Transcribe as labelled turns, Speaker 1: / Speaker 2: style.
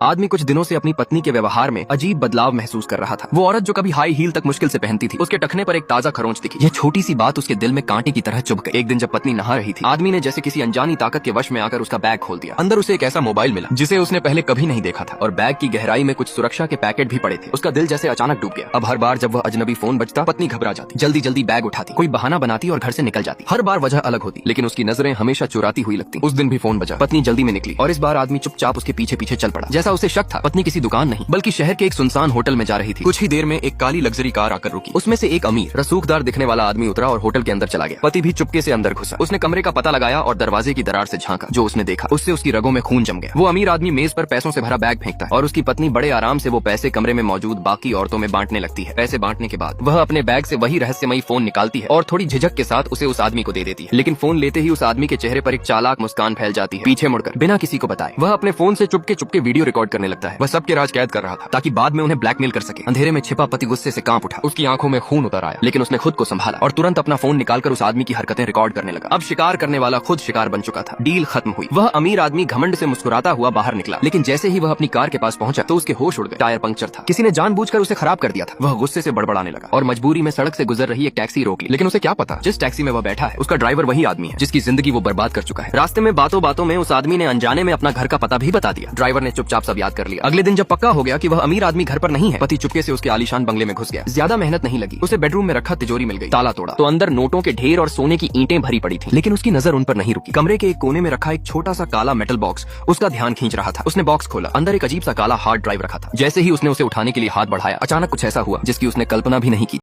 Speaker 1: आदमी कुछ दिनों से अपनी पत्नी के व्यवहार में अजीब बदलाव महसूस कर रहा था। वो औरत जो कभी हाई हील तक मुश्किल से पहनती थी, उसके टखने पर एक ताजा खरोंच दिखी। यह छोटी सी बात उसके दिल में कांटे की तरह चुभ गई। एक दिन जब पत्नी नहा रही थी, आदमी ने जैसे किसी अनजानी ताकत के वश में आकर उसका बैग खोल दिया। अंदर उसे एक ऐसा मोबाइल मिला जिसे उसने पहले कभी नहीं देखा था, और बैग की गहराई में कुछ सुरक्षा के पैकेट भी पड़े थे। उसका दिल जैसे अचानक डूब गया। अब हर बार जब वह अजनबी फोन बजता, पत्नी घबरा जाती, जल्दी जल्दी बैग उठाती, कोई बहाना बनाती और घर से निकल जाती। हर बार वजह अलग होती, लेकिन उसकी नजरें हमेशा चुराती हुई लगती। उस दिन भी फोन बजा, पत्नी जल्दी में निकली, और इस बार आदमी चुपचाप उसके पीछे पीछे चल पड़ा। जैसा उसे शक था, पत्नी किसी दुकान नहीं बल्कि शहर के एक सुनसान होटल में जा रही थी। कुछ ही देर में एक काली लग्जरी कार आकर रुकी। उसमें से एक अमीर रसूखदार दिखने वाला आदमी उतरा और होटल के अंदर चला गया। पति भी चुपके से अंदर घुसा। उसने कमरे का पता लगाया और दरवाजे की दरार से झांका। जो उसने देखा, उससे उसकी रगों में खून जम गया। वो अमीर आदमी मेज पर पैसों से भरा बैग फेंकता है, और उसकी पत्नी बड़े आराम से वो पैसे कमरे में मौजूद बाकी औरतों में बांटने लगती है। पैसे बांटने के बाद वह अपने बैग से वही रहस्यमयी फोन निकालती है और थोड़ी झिझक के साथ उसे उस आदमी को दे देती है। लेकिन फोन लेते ही उस आदमी के चेहरे पर एक चालाक मुस्कान फैल जाती है। पीछे मुड़कर बिना किसी को बताए वह अपने फोन से चुपके चुपके वीडियो रिकॉर्ड करने लगता है। वह सबके राज कैद कर रहा था ताकि बाद में उन्हें ब्लैकमेल कर सके। अंधेरे में छिपा पति गुस्से से कांप उठा। उसकी आंखों में खून उतर आया, लेकिन उसने खुद को संभाला और तुरंत अपना फोन निकालकर उस आदमी की हरकतें रिकॉर्ड करने लगा। अब शिकार करने वाला खुद शिकार बन चुका था। डील खत्म हुई। वह अमीर आदमी घमंड से मुस्कुराता हुआ बाहर निकला, लेकिन जैसे ही वह अपनी कार के पास पहुंचा तो उसके होश उड़ गए। टायर पंक्चर था, किसी ने जानबूझकर उसे खराब कर दिया था। वह गुस्से से बड़बड़ाने लगा और मजबूरी में सड़क से गुजर रही एक टैक्सी रोक ली। लेकिन उसे क्या पता, जिस टैक्सी में वह बैठा है उसका ड्राइवर वही आदमी है जिसकी जिंदगी वो बर्बाद कर चुका है। रास्ते में बातों बातों में उस आदमी ने अनजाने में अपना घर का पता भी बता दिया। ड्राइवर ने चुपचाप सब याद कर लिया। अगले दिन जब पक्का हो गया कि वह अमीर आदमी घर पर नहीं है, पति चुपके से उसके आलीशान बंगले में घुस गया। ज्यादा मेहनत नहीं लगी। उसे बेडरूम में रखा तिजोरी मिल गई। ताला तोड़ा तो अंदर नोटों के ढेर और सोने की ईंटें भरी पड़ी थी, लेकिन उसकी नजर उन पर नहीं रुकी। कमरे के एक कोने में रखा एक छोटा सा काला मेटल बॉक्स उसका ध्यान खींच रहा था। उसने बॉक्स खोला, अंदर एक अजीब सा काला हार्ड ड्राइव रखा था। जैसे ही उसने उसे उठाने के लिए हाथ बढ़ाया, अचानक कुछ ऐसा हुआ जिसकी उसने कल्पना भी नहीं की।